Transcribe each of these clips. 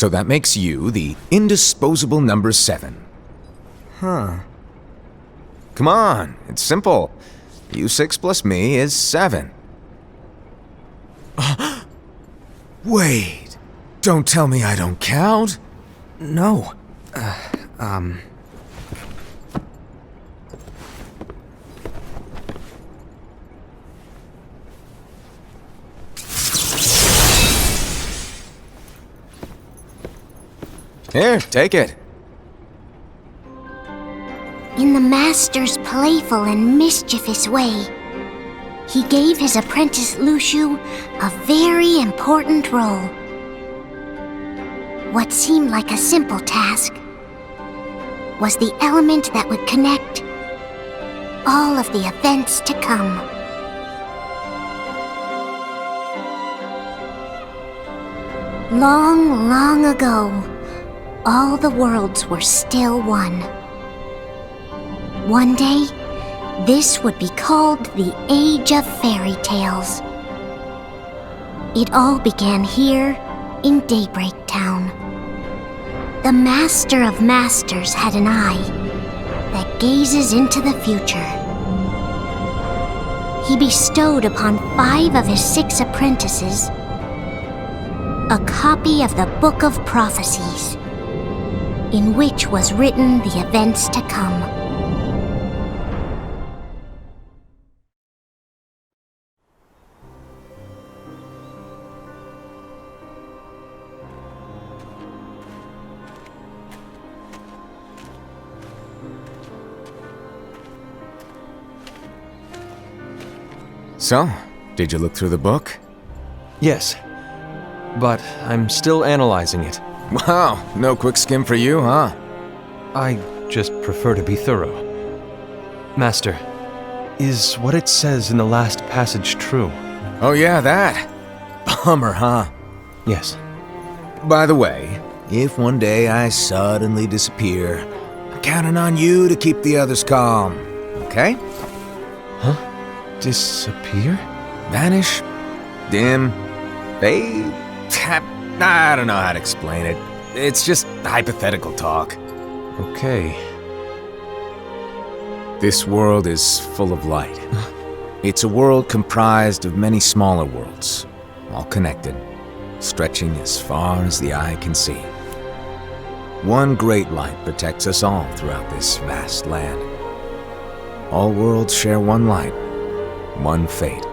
So that makes you the indisposable number 7. Huh. Come on, it's simple. U6 plus me is 7. Wait, don't tell me I don't count. No. Here, take it. In the Master's playful and mischievous way, he gave his apprentice Luxu a very important role. What seemed like a simple task was the element that would connect all of the events to come. Long, long ago, all the worlds were still one. One day, this would be called the Age of Fairy Tales. It all began here in Daybreak Town. The Master of Masters had an eye that gazes into the future. He bestowed upon 5 of his 6 apprentices a copy of the Book of Prophecies, in which was written the events to come. So, did you look through the book? Yes. But I'm still analyzing it. Wow, no quick skim for you, huh? I just prefer to be thorough. Master, is what it says in the last passage true? Oh yeah, that. Bummer, huh? Yes. By the way, if one day I suddenly disappear, I'm counting on you to keep the others calm, okay? Huh? Disappear? Vanish, dim, fade. I don't know how to explain it. It's just hypothetical talk. Okay. This world is full of light. It's a world comprised of many smaller worlds, all connected, stretching as far as the eye can see. One great light protects us all throughout this vast land. All worlds share one light, one fate.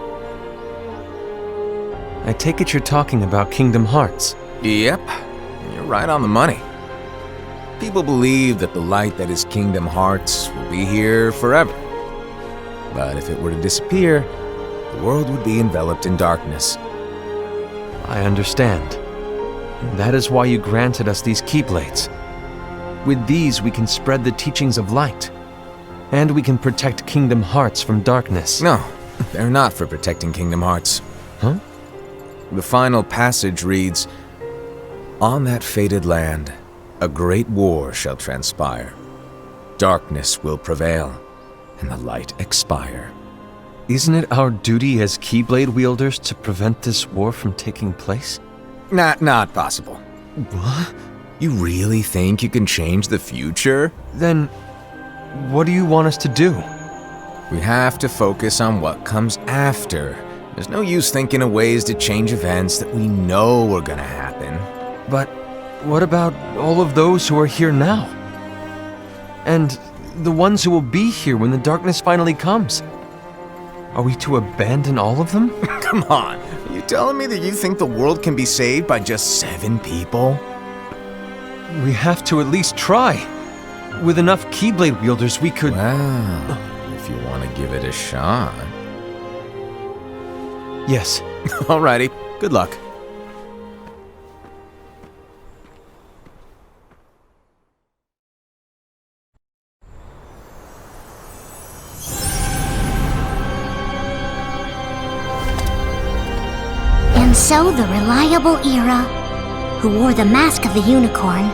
I take it you're talking about Kingdom Hearts. Yep, you're right on the money. People believe that the light that is Kingdom Hearts will be here forever. But if it were to disappear, the world would be enveloped in darkness. I understand. That is why you granted us these Keyblades. With these, we can spread the teachings of light. And we can protect Kingdom Hearts from darkness. No, they're not for protecting Kingdom Hearts. Huh? The final passage reads, "On that fated land, a great war shall transpire. Darkness will prevail, and the light expire." Isn't it our duty as Keyblade wielders to prevent this war from taking place? Not possible. What? You really think you can change the future? Then, what do you want us to do? We have to focus on what comes after. There's no use thinking of ways to change events that we know are gonna happen. But what about all of those who are here now? And the ones who will be here when the darkness finally comes? Are we to abandon all of them? Come on, are you telling me that you think the world can be saved by just 7 people? We have to at least try. With enough Keyblade wielders, we could... Well, if you want to give it a shot. Yes. Alrighty, good luck. And so the reliable Ira, who wore the mask of the unicorn,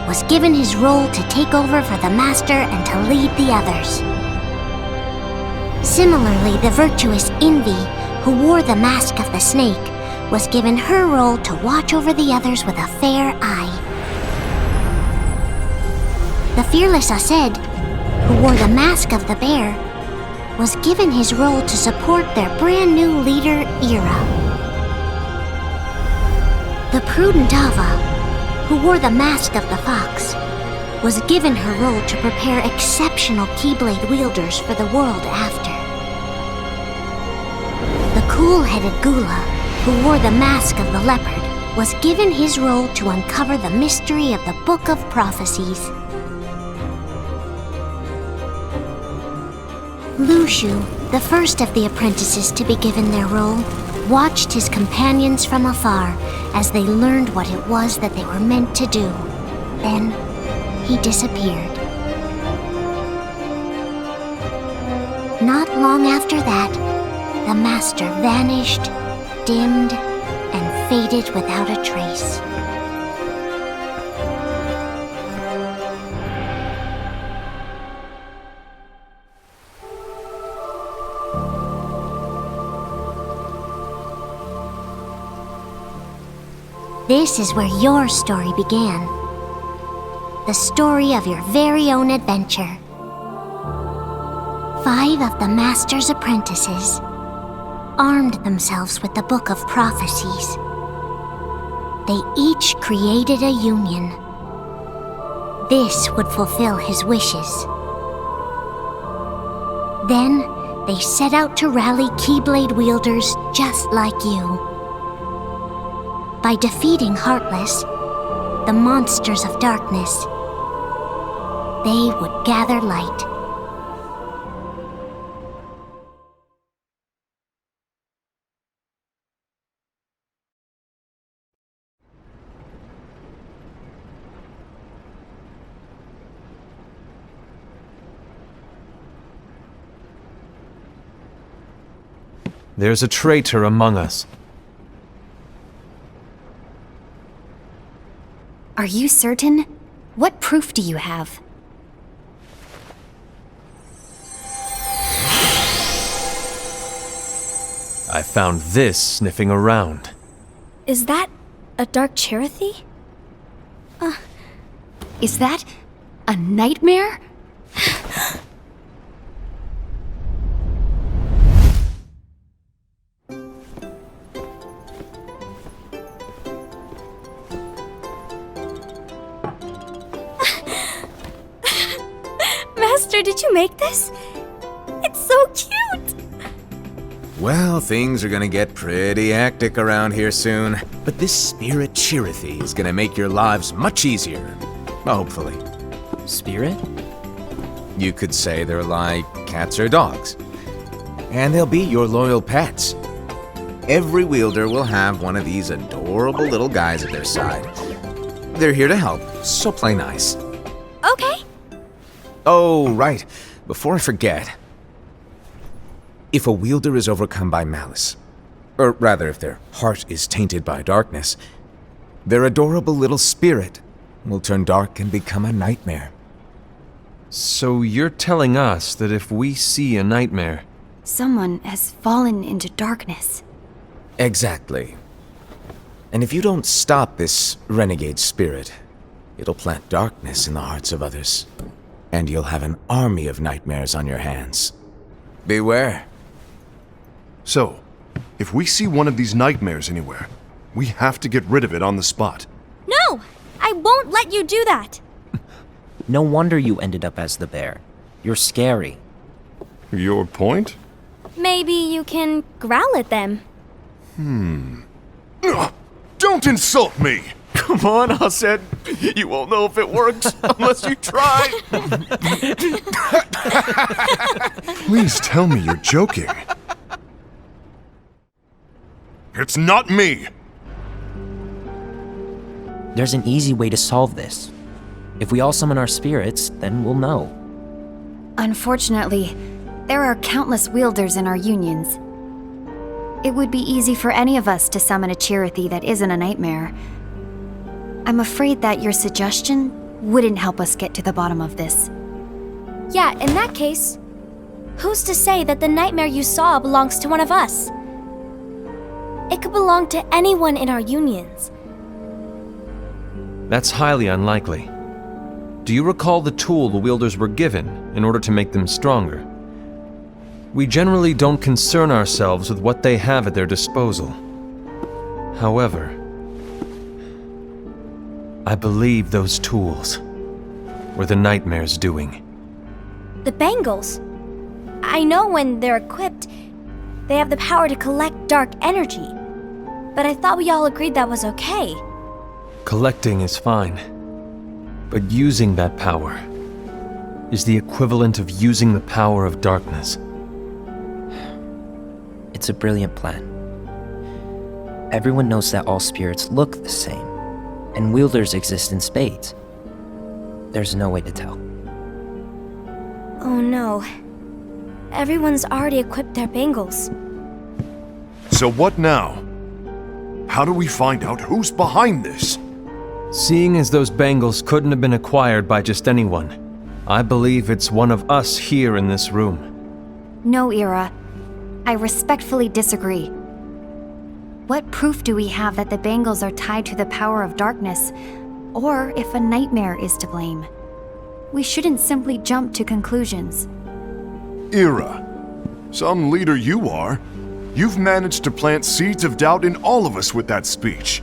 was given his role to take over for the Master and to lead the others. Similarly, the virtuous Envy, who wore the mask of the snake, was given her role to watch over the others with a fair eye. The fearless Aesed, who wore the mask of the bear, was given his role to support their brand new leader, Ira. The prudent Ava, who wore the mask of the fox, was given her role to prepare exceptional Keyblade wielders for the world after. The cool-headed Gula, who wore the mask of the leopard, was given his role to uncover the mystery of the Book of Prophecies. Lushu, the first of the apprentices to be given their role, watched his companions from afar as they learned what it was that they were meant to do. Then, he disappeared. Not long after that, the master vanished, dimmed, and faded without a trace. This is where your story began. The story of your very own adventure. 5 of the Master's apprentices armed themselves with the Book of Prophecies. They each created a union. This would fulfill his wishes. Then, they set out to rally Keyblade wielders just like you. By defeating Heartless, the monsters of darkness, they would gather light. There's a traitor among us. Are you certain? What proof do you have? I found this sniffing around. Is that a Dark Chirithy? Is that a nightmare? Master, did you make this? It's so cute! Well, things are gonna get pretty hectic around here soon. But this Spirit Chirithy is gonna make your lives much easier. Hopefully. Spirit? You could say they're like cats or dogs. And they'll be your loyal pets. Every wielder will have one of these adorable little guys at their side. They're here to help, so play nice. Okay. Oh, right. Before I forget. If a wielder is overcome by malice, or rather if their heart is tainted by darkness, their adorable little spirit will turn dark and become a nightmare. So you're telling us that if we see a nightmare... Someone has fallen into darkness. Exactly. And if you don't stop this renegade spirit, it'll plant darkness in the hearts of others. And you'll have an army of nightmares on your hands. Beware. So, if we see one of these nightmares anywhere, we have to get rid of it on the spot. No! I won't let you do that! No wonder you ended up as the bear. You're scary. Your point? Maybe you can growl at them. Ugh, don't insult me! Come on, Aesed. You won't know if it works unless you try. Please tell me you're joking. It's not me! There's an easy way to solve this. If we all summon our spirits, then we'll know. Unfortunately, there are countless wielders in our unions. It would be easy for any of us to summon a Chirithy that isn't a nightmare. I'm afraid that your suggestion wouldn't help us get to the bottom of this. Yeah, in that case, who's to say that the nightmare you saw belongs to one of us? It could belong to anyone in our unions. That's highly unlikely. do you recall the tool the wielders were given in order to make them stronger? We generally don't concern ourselves with what they have at their disposal. However, I believe those tools were the Nightmare's doing. The bangles. I know when they're equipped, they have the power to collect dark energy. But I thought we all agreed that was okay. Collecting is fine, but using that power is the equivalent of using the power of darkness. It's a brilliant plan. Everyone knows that all spirits look the same, and wielders exist in spades. There's no way to tell. Oh no. Everyone's already equipped their bangles. So what now? How do we find out who's behind this? Seeing as those bangles couldn't have been acquired by just anyone, I believe it's one of us here in this room. No, Ira. I respectfully disagree. What proof do we have that the bangles are tied to the power of darkness, or if a nightmare is to blame? We shouldn't simply jump to conclusions. Ira, some leader you are. You've managed to plant seeds of doubt in all of us with that speech.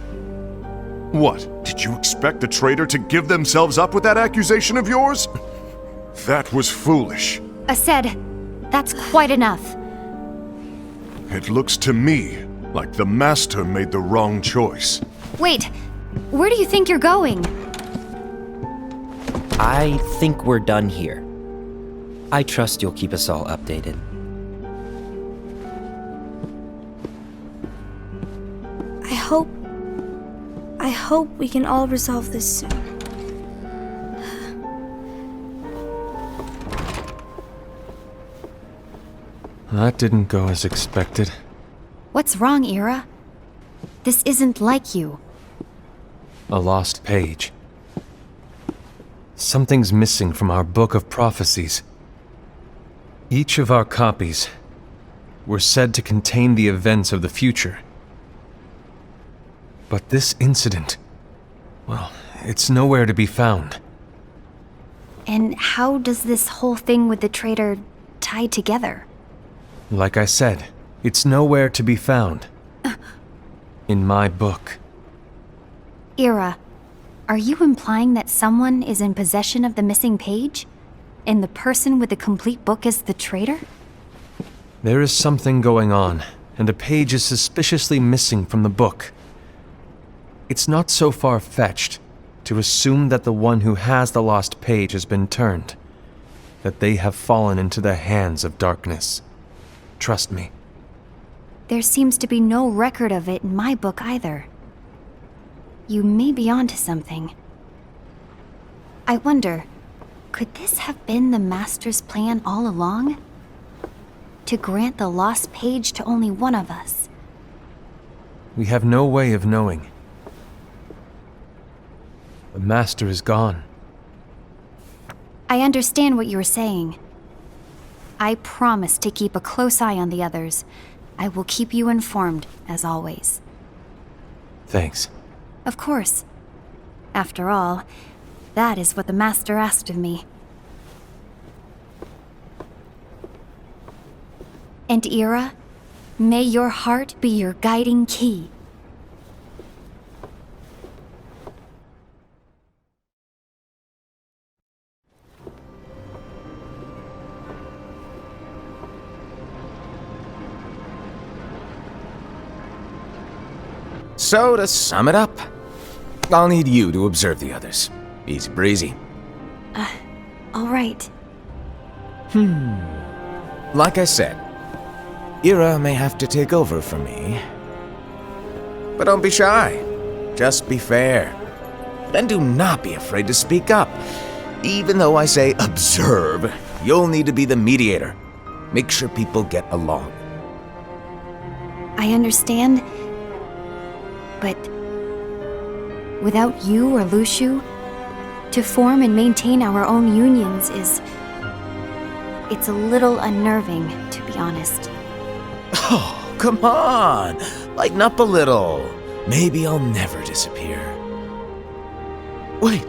What, did you expect the traitor to give themselves up with that accusation of yours? That was foolish. Aced, that's quite enough. It looks to me like the Master made the wrong choice. Wait, where do you think you're going? I think we're done here. I trust you'll keep us all updated. I hope we can all resolve this soon. That didn't go as expected. What's wrong, Ira? This isn't like you. A lost page. Something's missing from our book of prophecies. Each of our copies were said to contain the events of the future. But this incident, well, it's nowhere to be found. And how does this whole thing with the traitor tie together? Like I said, it's nowhere to be found. In my book. Ira, are you implying that someone is in possession of the missing page? And the person with the complete book is the traitor? There is something going on, and a page is suspiciously missing from the book. It's not so far-fetched to assume that the one who has the lost page has been turned, that they have fallen into the hands of darkness. Trust me. There seems to be no record of it in my book either. You may be onto something. I wonder, could this have been the Master's plan all along? To grant the lost page to only one of us? We have no way of knowing. The Master is gone. I understand what you were saying. I promise to keep a close eye on the others. I will keep you informed, as always. Thanks. Of course. After all, that is what the Master asked of me. And Ira, may your heart be your guiding key. So, to sum it up, I'll need you to observe the others. Easy breezy. All right. Like I said, Ira may have to take over for me. But don't be shy. Just be fair. And do not be afraid to speak up. Even though I say observe, you'll need to be the mediator. Make sure people get along. I understand. But without you or Luxu, to form and maintain our own unions it's a little unnerving, to be honest. Oh, come on! Lighten up a little. Maybe I'll never disappear. Wait,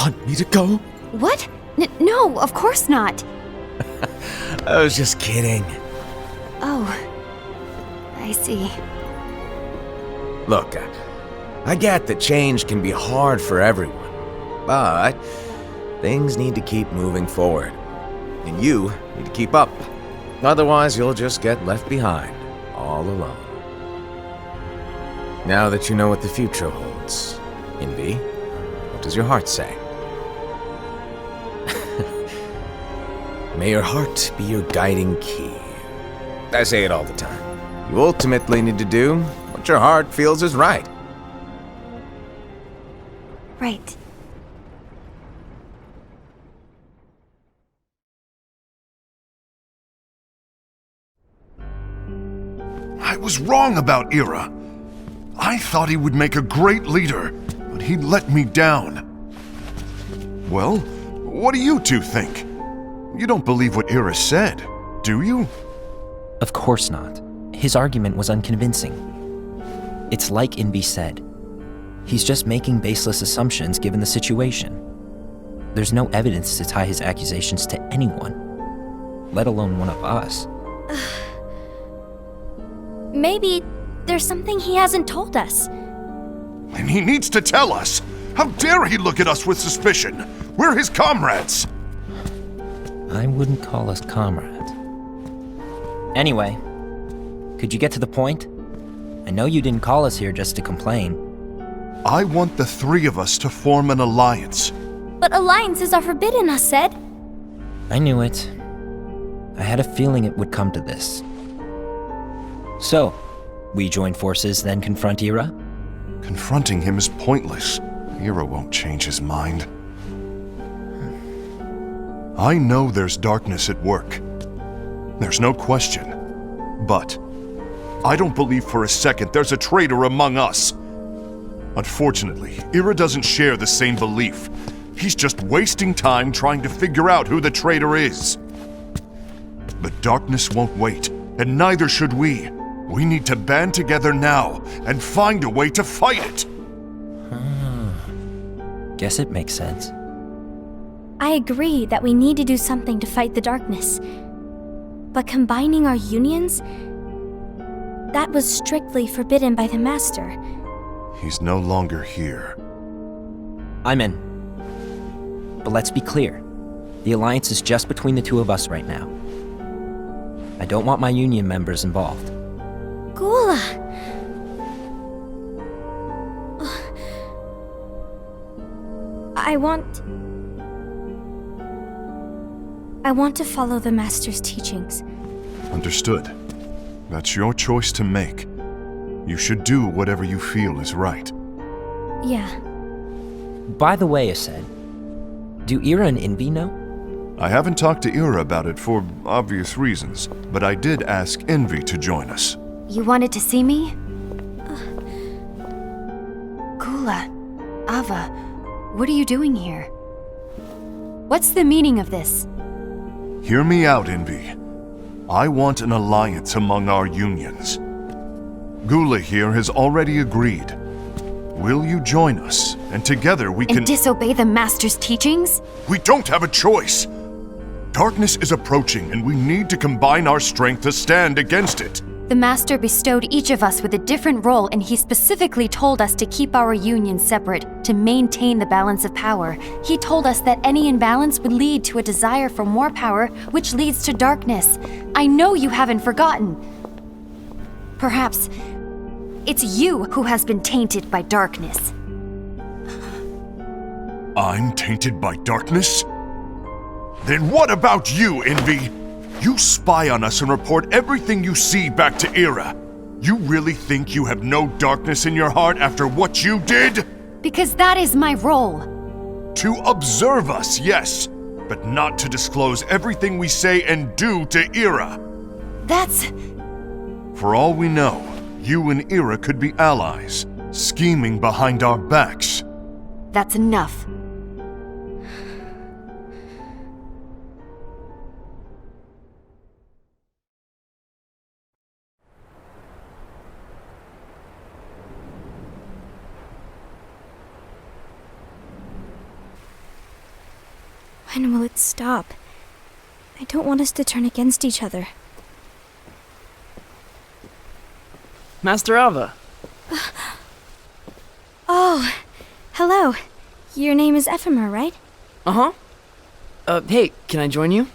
want me to go? What? No, of course not. I was just kidding. Oh, I see. Look, I get that change can be hard for everyone, but things need to keep moving forward. And you need to keep up. Otherwise, you'll just get left behind, all alone. Now that you know what the future holds, Envy, what does your heart say? May your heart be your guiding key. I say it all the time. You ultimately need to do what your heart feels is right. Right. I was wrong about Ira. I thought he would make a great leader, but he let me down. Well, what do you two think? You don't believe what Ira said, do you? Of course not. His argument was unconvincing. It's like Invi said. He's just making baseless assumptions given the situation. There's no evidence to tie his accusations to anyone, let alone one of us. Maybe there's something he hasn't told us. And he needs to tell us. How dare he look at us with suspicion? We're his comrades. I wouldn't call us comrades. Anyway, could you get to the point? I know you didn't call us here just to complain. I want the three of us to form an alliance. But alliances are forbidden, us said. I knew it. I had a feeling it would come to this. So, we join forces, then confront Ira? Confronting him is pointless. Ira won't change his mind. I know there's darkness at work. There's no question. But I don't believe for a second there's a traitor among us. Unfortunately, Ira doesn't share the same belief. He's just wasting time trying to figure out who the traitor is. But darkness won't wait, and neither should we. We need to band together now and find a way to fight it. Guess it makes sense. I agree that we need to do something to fight the darkness. But combining our unions? That was strictly forbidden by the Master. He's no longer here. I'm in. But let's be clear. The alliance is just between the two of us right now. I don't want my union members involved. Gula! I want to follow the Master's teachings. Understood. That's your choice to make. You should do whatever you feel is right. Yeah. By the way, Ased, do Ira and Invi know? I haven't talked to Ira about it for obvious reasons, but I did ask Envy to join us. You wanted to see me? Gula, Ava, what are you doing here? What's the meaning of this? Hear me out, Envy. I want an alliance among our unions. Gula here has already agreed. Will you join us, and together we can— And disobey the Master's teachings? We don't have a choice! Darkness is approaching, and we need to combine our strength to stand against it. The Master bestowed each of us with a different role, and he specifically told us to keep our union separate, to maintain the balance of power. He told us that any imbalance would lead to a desire for more power, which leads to darkness. I know you haven't forgotten. Perhaps it's you who has been tainted by darkness. I'm tainted by darkness? Then what about you, Envy? You spy on us and report everything you see back to Ira. You really think you have no darkness in your heart after what you did? Because that is my role. To observe us, yes, but not to disclose everything we say and do to Ira. That's... For all we know, you and Ira could be allies, scheming behind our backs. That's enough. When will it stop? I don't want us to turn against each other. Master Alva. Oh, hello. Your name is Ephemer, right? Uh-huh. Hey, can I join you?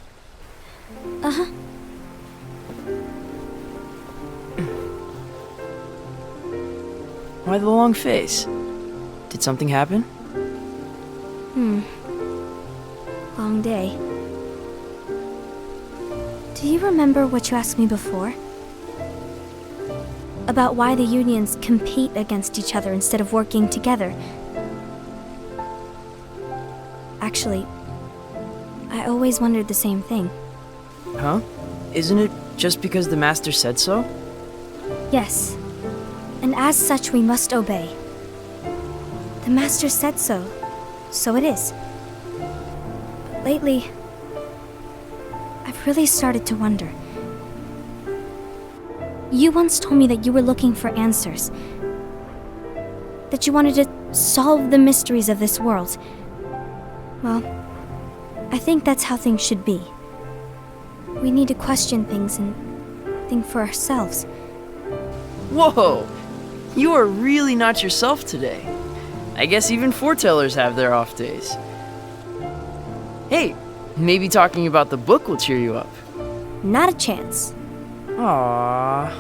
Uh-huh. Why the long face? Did something happen? Long day. Do you remember what you asked me before? About why the unions compete against each other instead of working together. Actually, I always wondered the same thing. Huh? Isn't it just because the Master said so? Yes, and as such we must obey. The Master said so, so it is. But lately, I've really started to wonder. You once told me that you were looking for answers. That you wanted to solve the mysteries of this world. Well, I think that's how things should be. We need to question things and think for ourselves. Whoa! You are really not yourself today. I guess even foretellers have their off days. Hey, maybe talking about the book will cheer you up. Not a chance. Aww.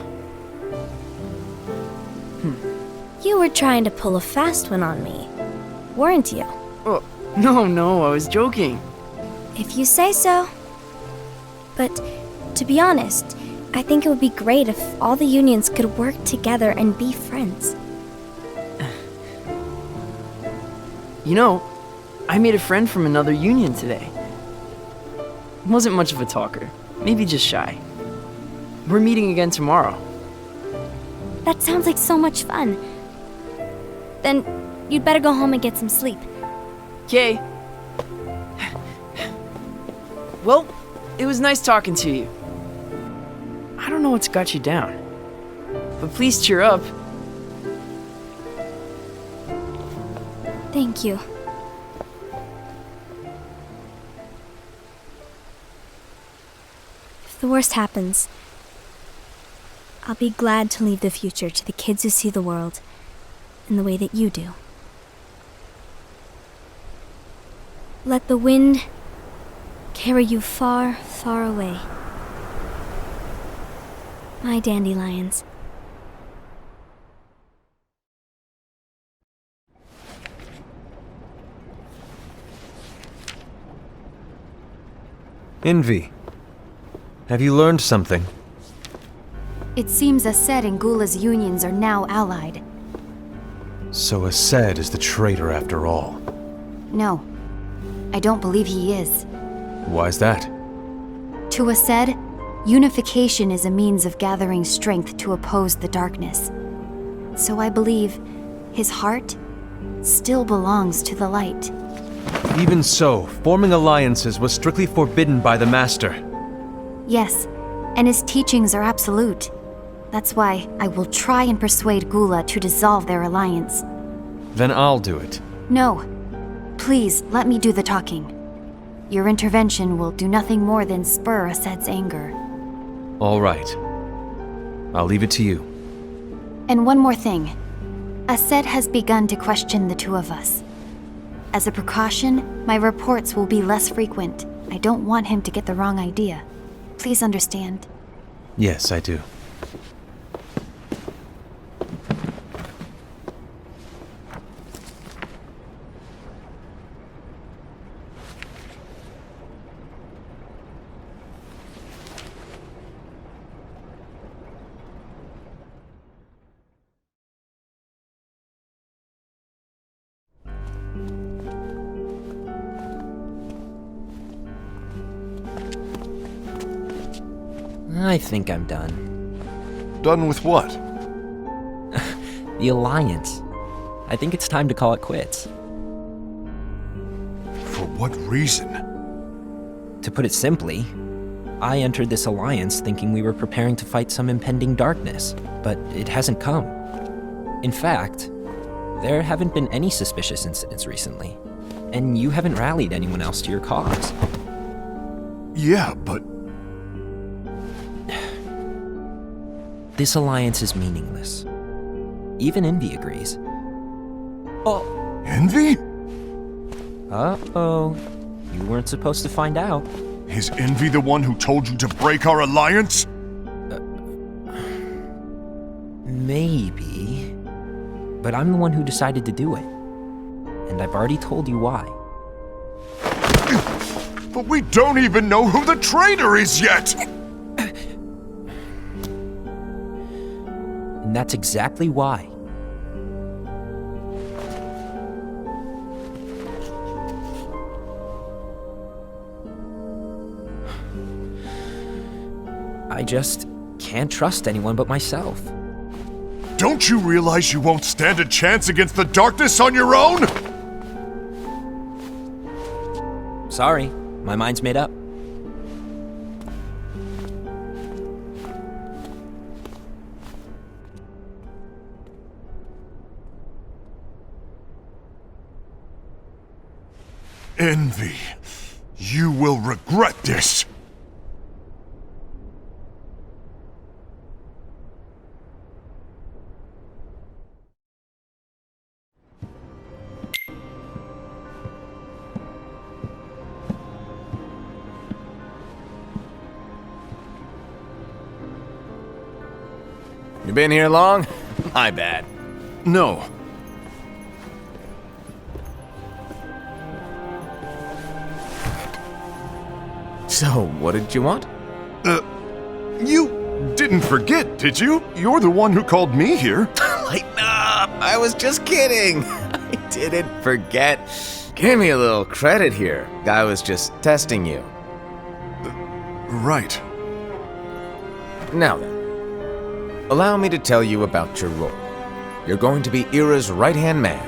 You were trying to pull a fast one on me, weren't you? Oh, no, I was joking. If you say so. But to be honest, I think it would be great if all the unions could work together and be friends. You know, I made a friend from another union today. Wasn't much of a talker, maybe just shy. We're meeting again tomorrow. That sounds like so much fun. Then you'd better go home and get some sleep. Okay. Well, it was nice talking to you. I don't know what's got you down, but please cheer up. Thank you. If the worst happens, I'll be glad to leave the future to the kids who see the world in the way that you do. Let the wind carry you far, far away. My dandelions. Envy, have you learned something? It seems Aset and Gula's unions are now allied. So Aset is the traitor after all. No, I don't believe he is. Why's that? To Aset, unification is a means of gathering strength to oppose the darkness. So I believe his heart still belongs to the light. Even so, forming alliances was strictly forbidden by the Master. Yes, and his teachings are absolute. That's why I will try and persuade Gula to dissolve their alliance. Then I'll do it. No. Please, let me do the talking. Your intervention will do nothing more than spur Aset's anger. All right. I'll leave it to you. And one more thing. Aset has begun to question the two of us. As a precaution, my reports will be less frequent. I don't want him to get the wrong idea. Please understand. Yes, I do. I think I'm done. Done with what? The Alliance. I think it's time to call it quits. For what reason? To put it simply, I entered this alliance thinking we were preparing to fight some impending darkness, but it hasn't come. In fact, there haven't been any suspicious incidents recently. and you haven't rallied anyone else to your cause. Yeah, but This alliance is meaningless. Even Envy agrees. Oh. Envy? Uh-oh. You weren't supposed to find out. Is Envy the one who told you to break our alliance? Maybe. But I'm the one who decided to do it. And I've already told you why. But we don't even know who the traitor is yet! And that's exactly why. I just can't trust anyone but myself. Don't you realize you won't stand a chance against the darkness on your own? Sorry, my mind's made up. Envy, you will regret this. You been here long? My bad. No. So, what did you want? You didn't forget, did you? You're the one who called me here. Lighten up! I was just kidding. I didn't forget. Give me a little credit here. I was just testing you. Right. Now then, allow me to tell you about your role. You're going to be Ira's right-hand man.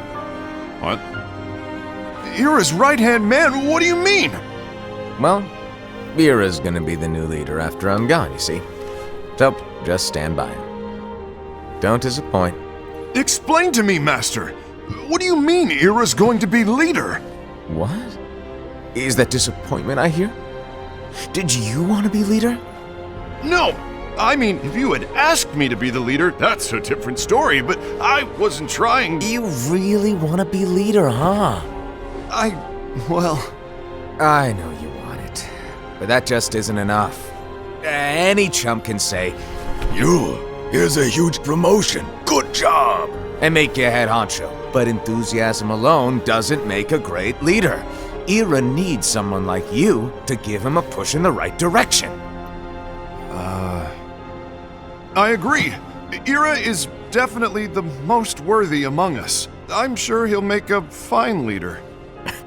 What? Ira's right-hand man? What do you mean? Well, Ira's gonna be the new leader after I'm gone, you see. So, just stand by him. Don't disappoint. Explain to me, Master. What do you mean Ira's going to be leader? What? Is that disappointment I hear? Did you want to be leader? No! I mean, if you had asked me to be the leader, that's a different story, but I wasn't trying. You really want to be leader, huh? Well... I know you want it, but that just isn't enough. Any chump can say, here's a huge promotion, good job, and make you head honcho. But enthusiasm alone doesn't make a great leader. Ira needs someone like you to give him a push in the right direction. I agree. Ira is definitely the most worthy among us. I'm sure he'll make a fine leader.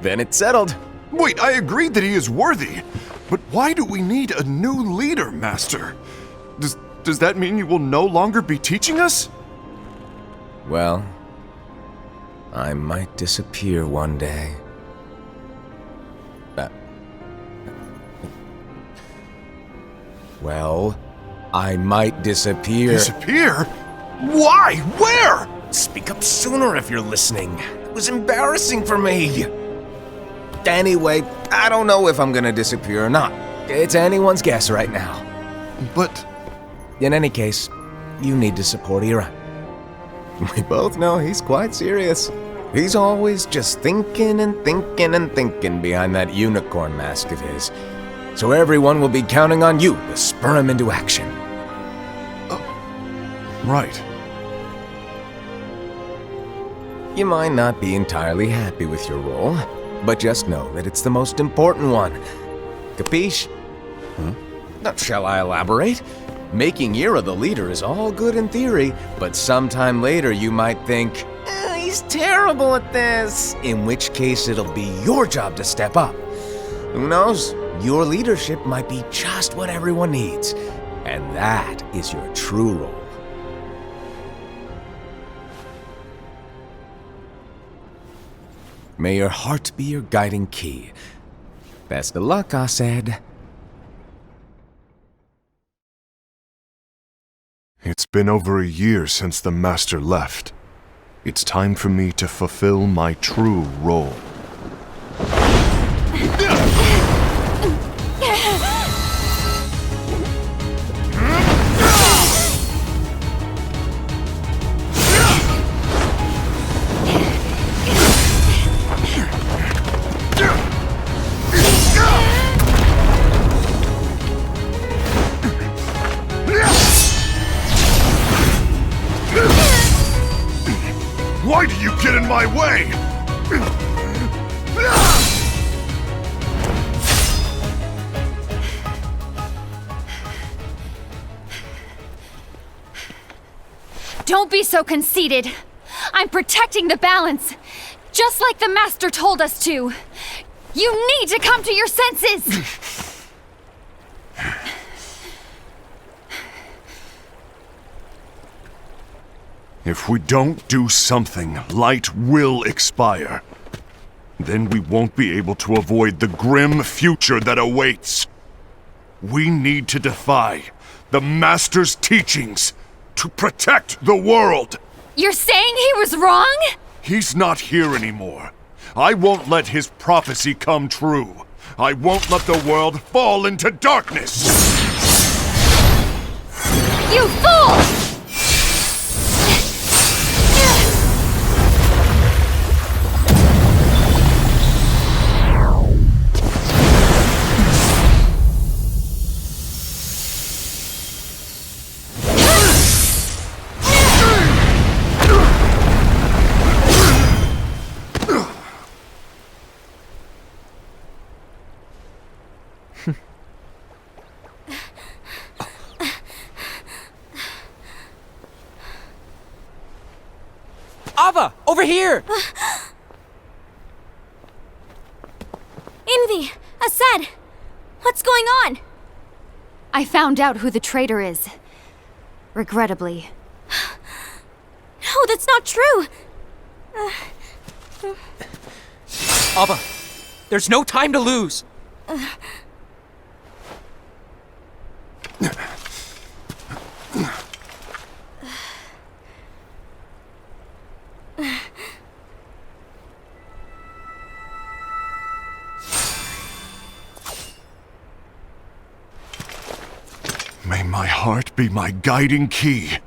Then it's settled. Wait, I agreed that he is worthy. But why do we need a new leader, Master? Does that mean you will no longer be teaching us? Well, I might disappear one day. Well, I might disappear. Disappear? Why? Where? Speak up sooner if you're listening. It was embarrassing for me. Anyway, I don't know if I'm gonna disappear or not. It's anyone's guess right now. But... In any case, you need to support Ira. We both know he's quite serious. He's always just thinking and thinking and thinking behind that unicorn mask of his. So everyone will be counting on you to spur him into action. Right. You might not be entirely happy with your role, but just know that it's the most important one. Capiche? Now, shall I elaborate? Making Ira the leader is all good in theory, but sometime later you might think, he's terrible at this, in which case it'll be your job to step up. Who knows? Your leadership might be just what everyone needs, and that is your true role. May your heart be your guiding key. Best of luck, Asaid. It's been over a year since the Master left. It's time for me to fulfill my true role. in my way! Don't be so conceited. I'm protecting the balance, just like the Master told us to. You need to come to your senses! If we don't do something, light will expire. Then we won't be able to avoid the grim future that awaits. We need to defy the Master's teachings to protect the world. You're saying he was wrong? He's not here anymore. I won't let his prophecy come true. I won't let the world fall into darkness. You fool! Ava, over here! Envy! Aced! What's going on? I found out who the traitor is. Regrettably. No, that's not true! Ava, there's no time to lose! May my heart be my guiding key.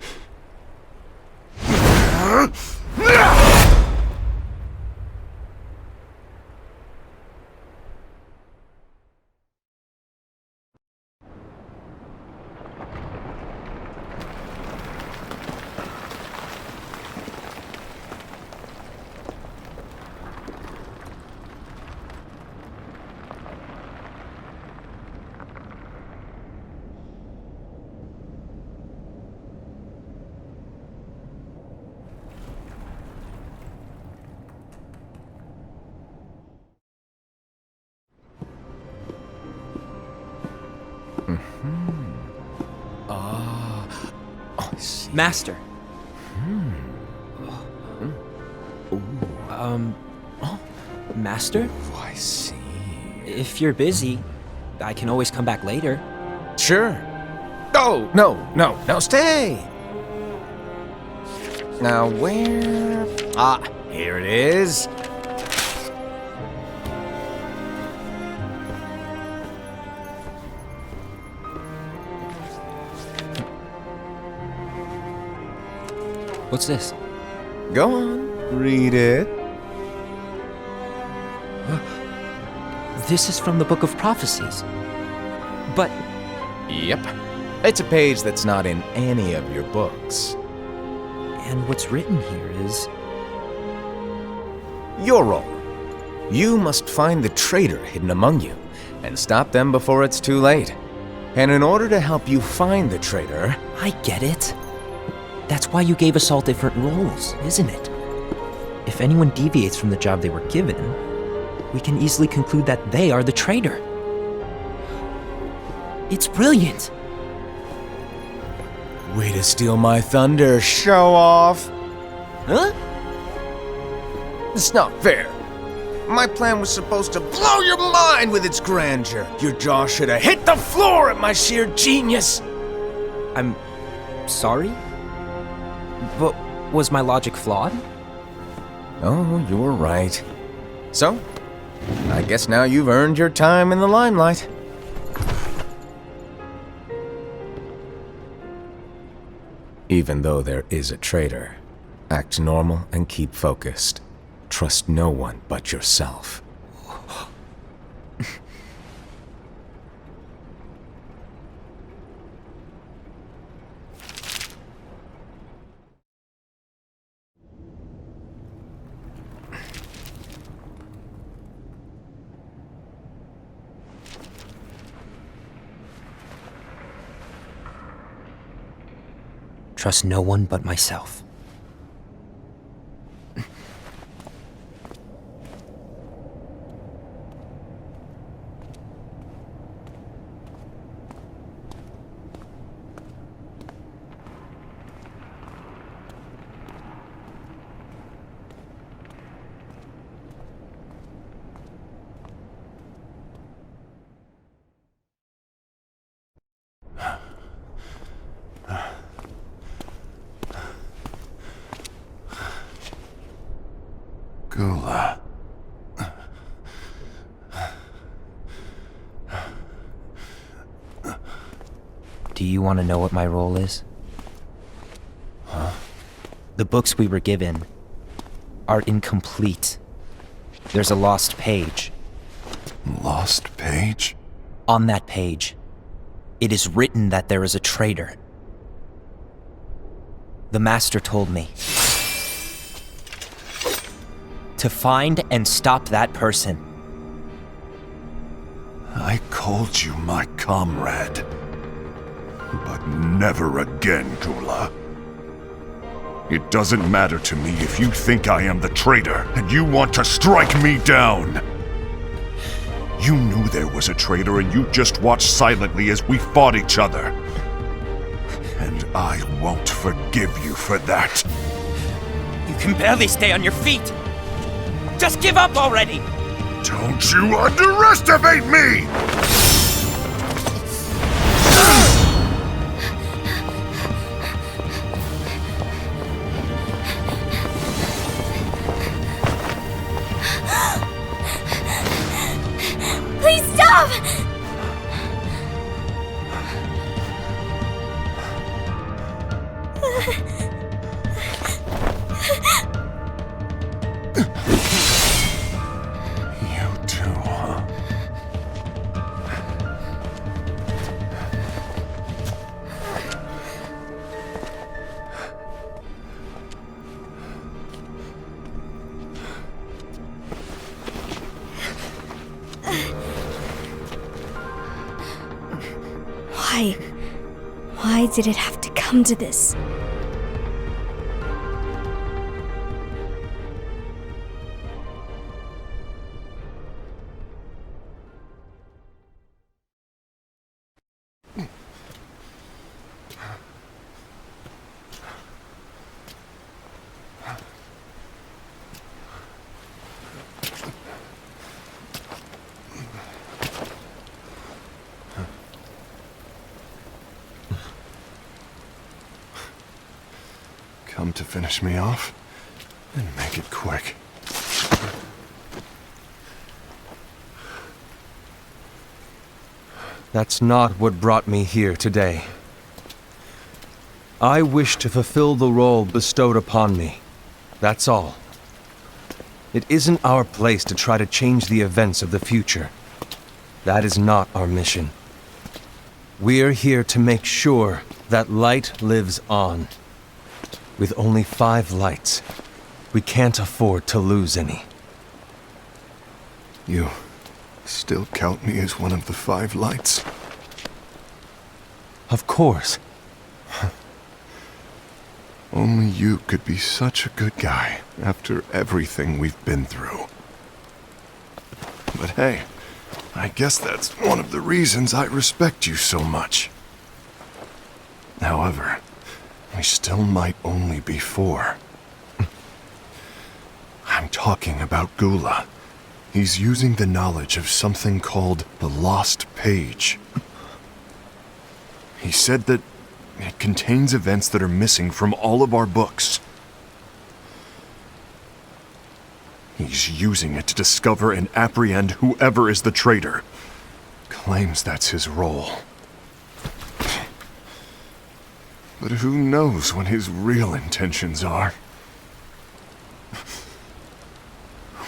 Master. Master? Oh, I see. If you're busy, I can always come back later. Sure. Oh, no, stay! Now where... Ah, here it is. What's this? Go on, read it. This is from the Book of Prophecies. But Yep. It's a page that's not in any of your books. and what's written here is Your role. You must find the traitor hidden among you, and stop them before it's too late. And in order to help you find the traitor... I get it. That's why you gave us all different roles, isn't it? If anyone deviates from the job they were given, we can easily conclude that they are the traitor. It's brilliant. Way to steal my thunder, show off! Huh? It's not fair. My plan was supposed to blow your mind with its grandeur. Your jaw should have hit the floor at my sheer genius. I'm sorry? But was my logic flawed? Oh, you're right. So, I guess now you've earned your time in the limelight. Even though there is a traitor, act normal and keep focused. Trust no one but yourself. Trust no one but myself. Gula. Do you want to know what my role is? Huh? The books we were given are incomplete. There's a lost page. Lost page? On that page, it is written that there is a traitor. The Master told me to find and stop that person. I called you my comrade. But never again, Gula. It doesn't matter to me if you think I am the traitor and you want to strike me down. You knew there was a traitor and you just watched silently as we fought each other. And I won't forgive you for that. You can barely stay on your feet. Just give up already! Don't you underestimate me! Please stop! You too, huh? Why? Why did it have to come to this? Come to finish me off? And make it quick. That's not what brought me here today. I wish to fulfill the role bestowed upon me. That's all. It isn't our place to try to change the events of the future. That is not our mission. We're here to make sure that light lives on. With only 5 lights, we can't afford to lose any. You still count me as one of the 5 lights? Of course. Only you could be such a good guy after everything we've been through. But hey, I guess that's one of the reasons I respect you so much. However, we still might only be 4. I'm talking about Gula. He's using the knowledge of something called the Lost Page. He said that it contains events that are missing from all of our books. He's using it to discover and apprehend whoever is the traitor. Claims that's his role. But who knows what his real intentions are?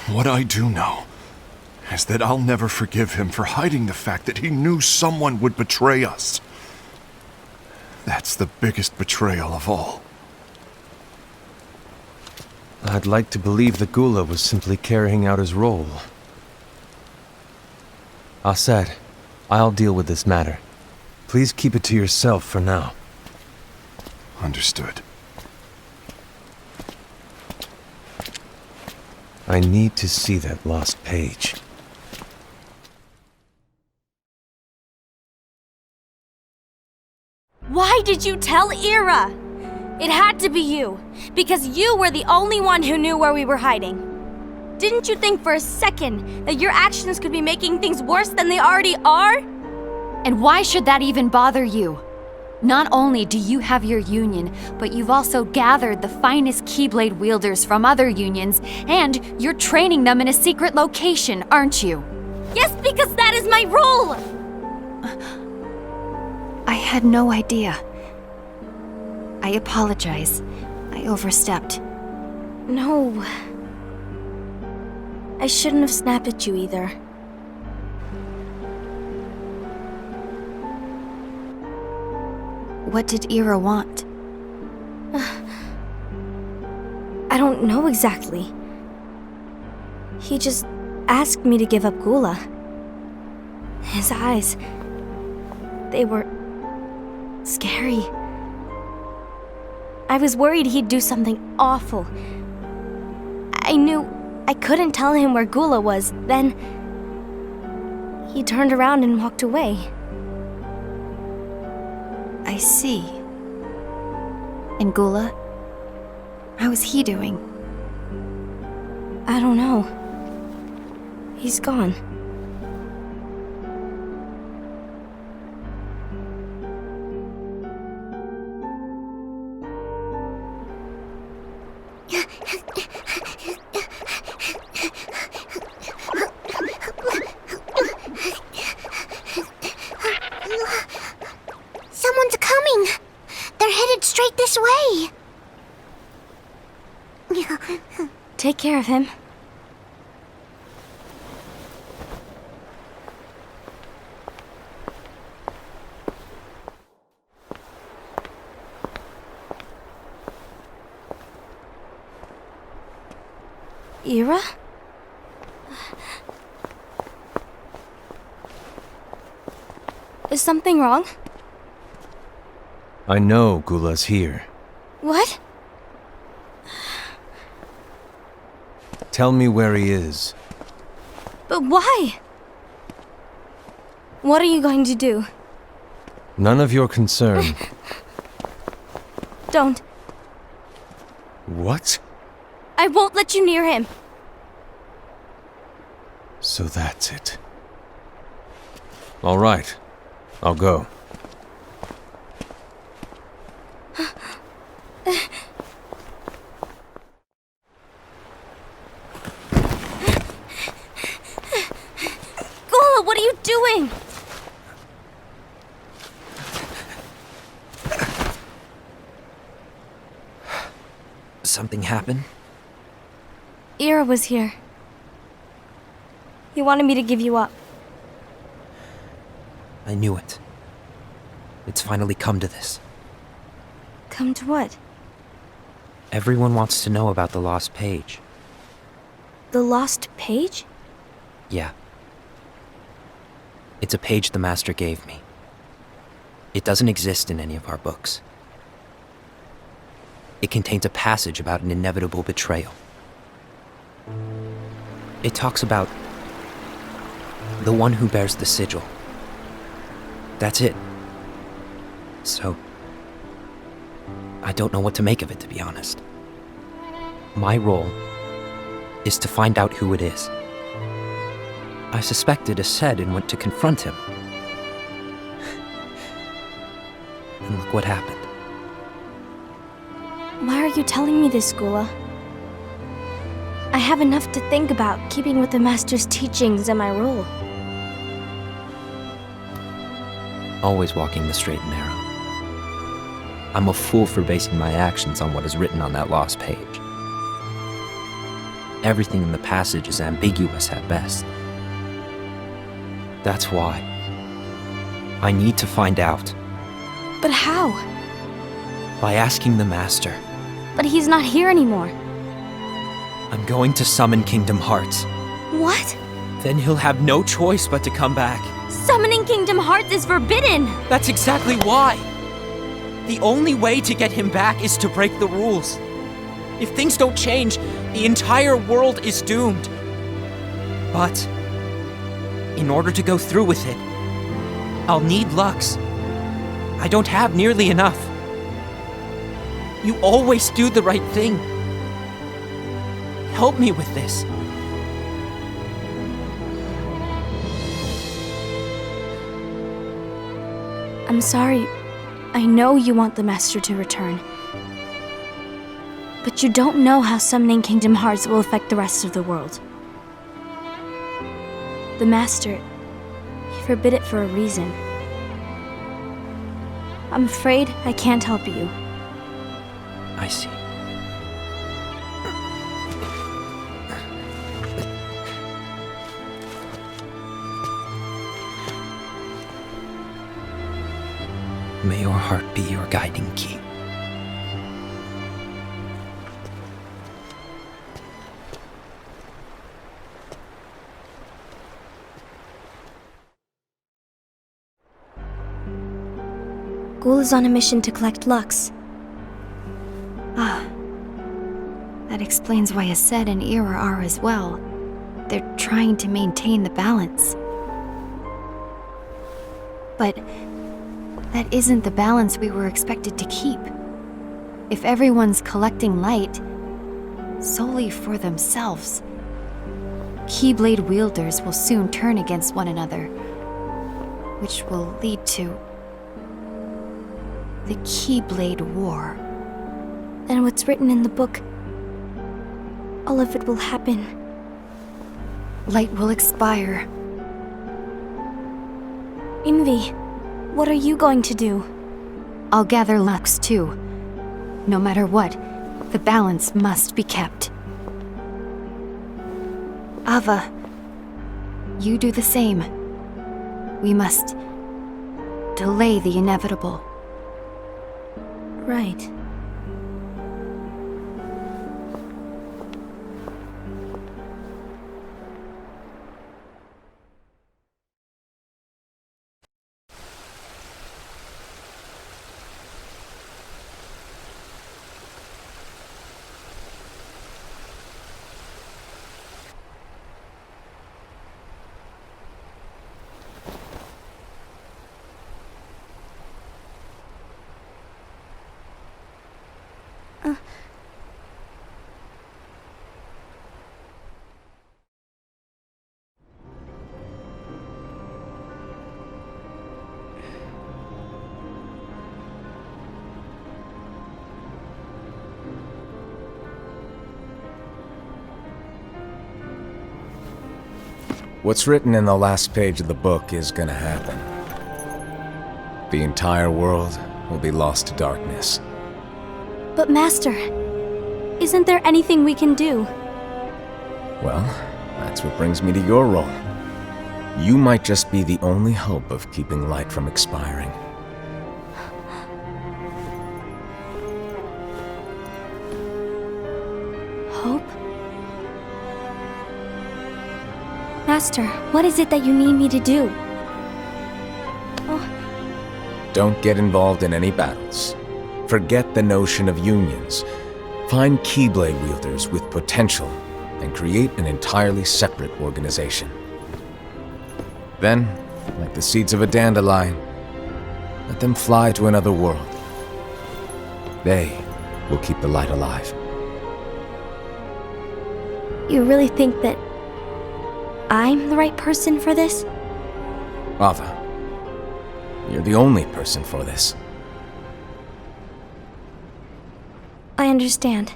What I do know is that I'll never forgive him for hiding the fact that he knew someone would betray us. That's the biggest betrayal of all. I'd like to believe that Gula was simply carrying out his role. Aset, I'll deal with this matter. Please keep it to yourself for now. Understood. I need to see that lost page. Why did you tell Ira? It had to be you, because you were the only one who knew where we were hiding. Didn't you think for a second that your actions could be making things worse than they already are? And why should that even bother you? Not only do you have your union, but you've also gathered the finest Keyblade wielders from other unions, and you're training them in a secret location, aren't you? Yes, because that is my role! I had no idea. I apologize. I overstepped. No. I shouldn't have snapped at you either. What did Ira want? I don't know exactly. He just asked me to give up Gula. His eyes, they were scary. I was worried he'd do something awful. I knew I couldn't tell him where Gula was. Then he turned around and walked away. I see. And Gula? How is he doing? I don't know. He's gone. Someone's coming! They're headed straight this way! Take care of him. Ira? Is something wrong? I know Gula's here. What? Tell me where he is. But why? What are you going to do? None of your concern. Don't. What? I won't let you near him. So that's it. All right. I'll go. Gula, what are you doing? Something happened? Ira was here. He wanted me to give you up. I knew it. It's finally come to this. Come to what? Everyone wants to know about the lost page. The lost page? Yeah. It's a page the Master gave me. It doesn't exist in any of our books. It contains a passage about an inevitable betrayal. It talks about the one who bears the sigil. That's it. So, I don't know what to make of it, to be honest. My role is to find out who it is. I suspected Aced and went to confront him. And look what happened. Why are you telling me this, Gula? I have enough to think about, keeping with the Master's teachings and my role. Always walking the straight and narrow. I'm a fool for basing my actions on what is written on that lost page. Everything in the passage is ambiguous at best. That's why I need to find out. But how? By asking the Master. But he's not here anymore. I'm going to summon Kingdom Hearts. What? Then he'll have no choice but to come back. Summoning Kingdom Hearts is forbidden! That's exactly why! The only way to get him back is to break the rules. If things don't change, the entire world is doomed. But in order to go through with it, I'll need Lux. I don't have nearly enough. You always do the right thing. Help me with this. I'm sorry. I know you want the Master to return. But you don't know how summoning Kingdom Hearts will affect the rest of the world. The Master, he forbid it for a reason. I'm afraid I can't help you. I see. May your heart be your guiding key. Ghoul is on a mission to collect Lux. That explains why Aced and Ira are as well. They're trying to maintain the balance. But that isn't the balance we were expected to keep. If everyone's collecting light solely for themselves, Keyblade wielders will soon turn against one another, which will lead to the Keyblade War. And what's written in the book, all of it will happen. Light will expire. Envy, what are you going to do? I'll gather Lux too. No matter what, the balance must be kept. Ava, you do the same. We must delay the inevitable. Right. What's written in the last page of the book is gonna happen. The entire world will be lost to darkness. But Master, isn't there anything we can do? Well, that's what brings me to your role. You might just be the only hope of keeping light from expiring. Hope? Master, what is it that you need me to do? Don't get involved in any battles. Forget the notion of unions. Find Keyblade wielders with potential and create an entirely separate organization. Then, like the seeds of a dandelion, let them fly to another world. They will keep the light alive. You really think that I'm the right person for this? Ava, you're the only person for this. I understand.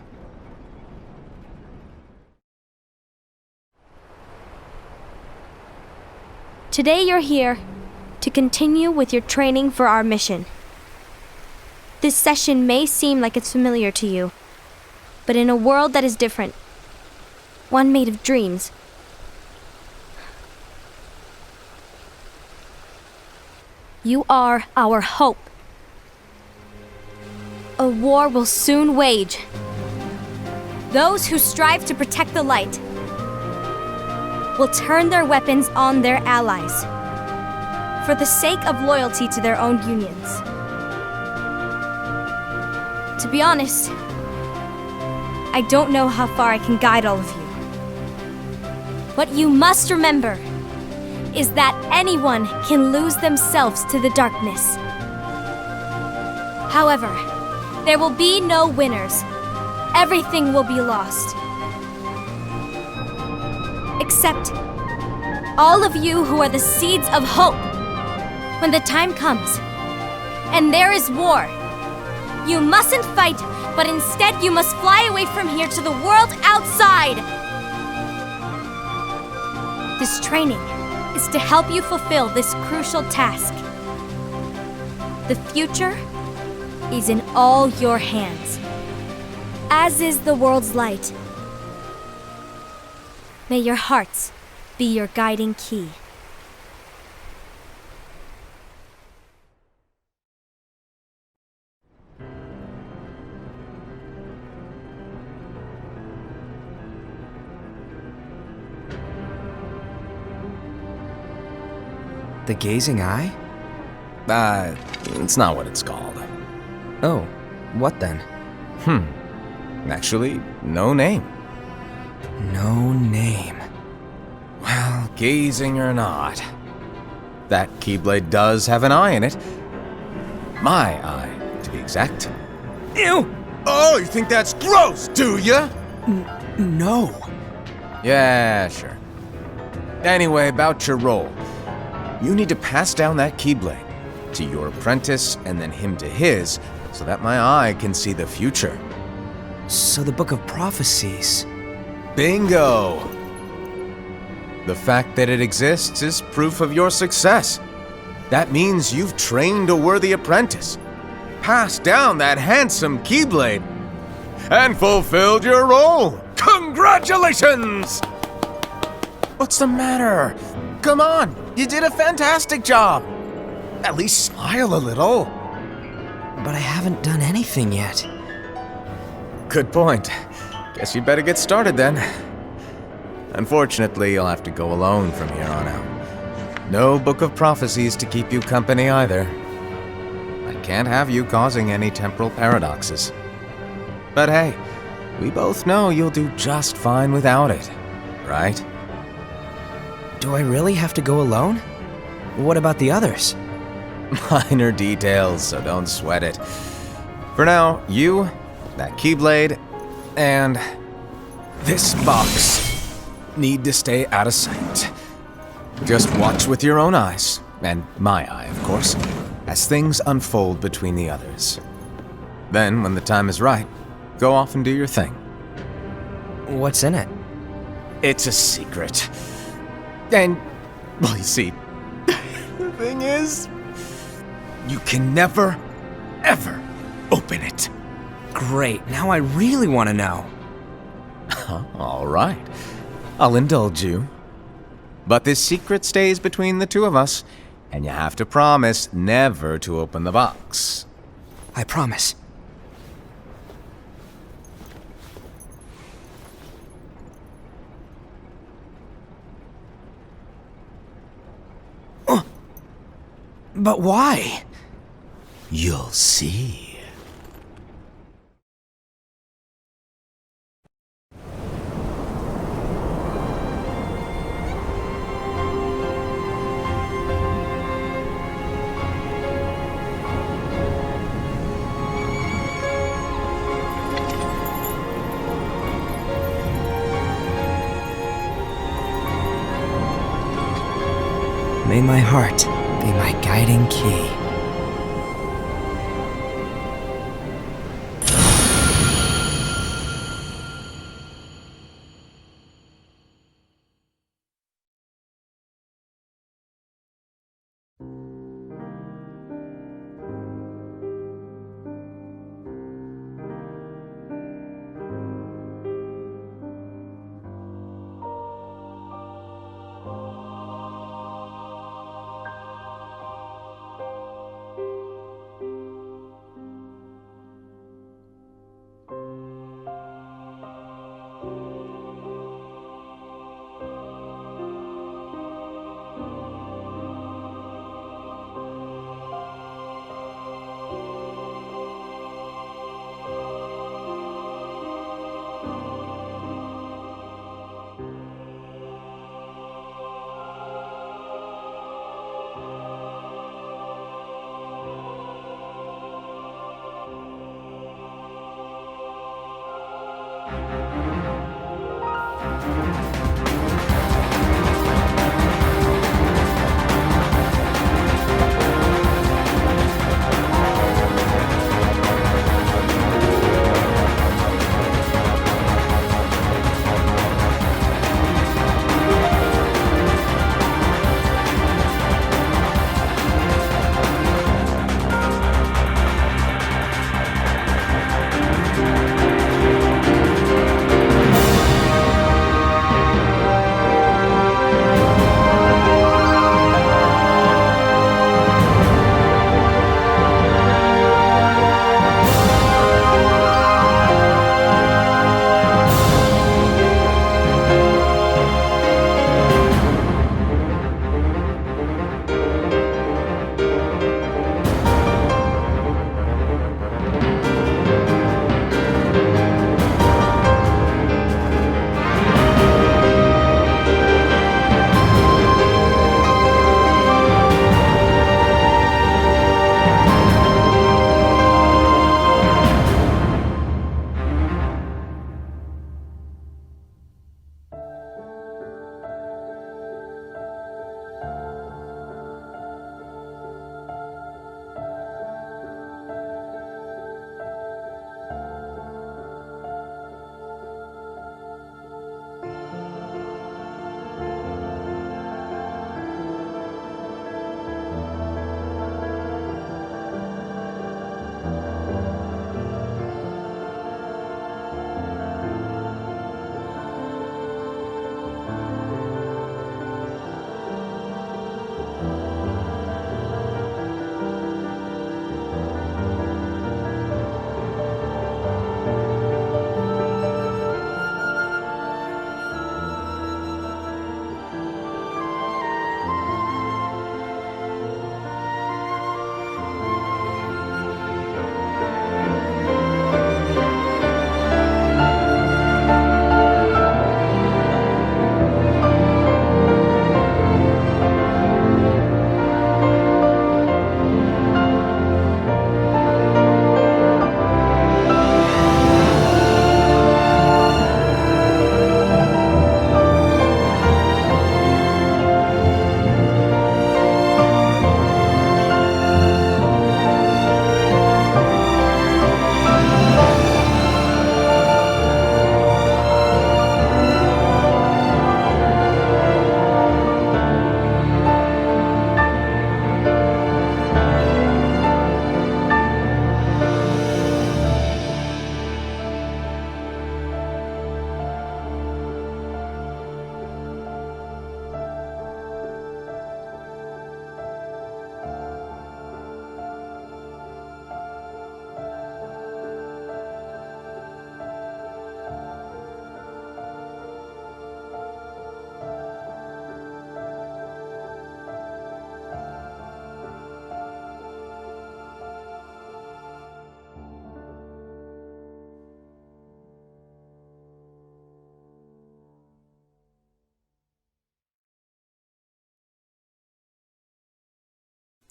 Today you're here to continue with your training for our mission. This session may seem like it's familiar to you, but in a world that is different, one made of dreams, you are our hope. A war will soon wage. Those who strive to protect the light will turn their weapons on their allies for the sake of loyalty to their own unions. To be honest, I don't know how far I can guide all of you. What you must remember is that anyone can lose themselves to the darkness. However, there will be no winners. Everything will be lost. Except all of you who are the seeds of hope. When the time comes, and there is war, you mustn't fight, but instead you must fly away from here to the world outside. This training is to help you fulfill this crucial task. The future is in all your hands, as is the world's light. May your hearts be your guiding key. The Gazing Eye? It's not what it's called. Oh, what then? Actually, no name. No name. Well, gazing or not, that Keyblade does have an eye in it. My eye, to be exact. Ew! Oh, you think that's gross, do ya? No. Yeah, sure. Anyway, about your role. You need to pass down that Keyblade to your apprentice and then him to his, so that my eye can see the future. So the Book of Prophecies. Bingo! The fact that it exists is proof of your success. That means you've trained a worthy apprentice, passed down that handsome Keyblade, and fulfilled your role. Congratulations! What's the matter? Come on, you did a fantastic job. At least smile a little. But I haven't done anything yet. Good point. Guess you'd better get started then. Unfortunately, you'll have to go alone from here on out. No Book of Prophecies to keep you company either. I can't have you causing any temporal paradoxes. But hey, we both know you'll do just fine without it, right? Do I really have to go alone? What about the others? Minor details, so don't sweat it. For now, you, that Keyblade, and this box need to stay out of sight. Just watch with your own eyes, and my eye, of course, as things unfold between the others. Then, when the time is right, go off and do your thing. What's in it? It's a secret. And, well, you see, the thing is, you can never, ever open it. Great, now I really want to know. All right, I'll indulge you. But this secret stays between the two of us, and you have to promise never to open the box. I promise. But why? You'll see. May my heart be my guiding key.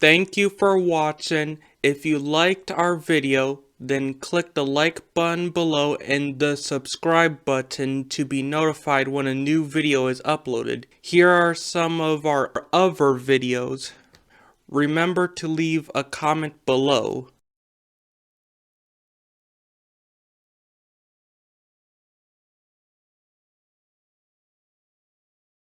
Thank you for watching. If you liked our video, then click the like button below and the subscribe button to be notified when a new video is uploaded. Here are some of our other videos. Remember to leave a comment below.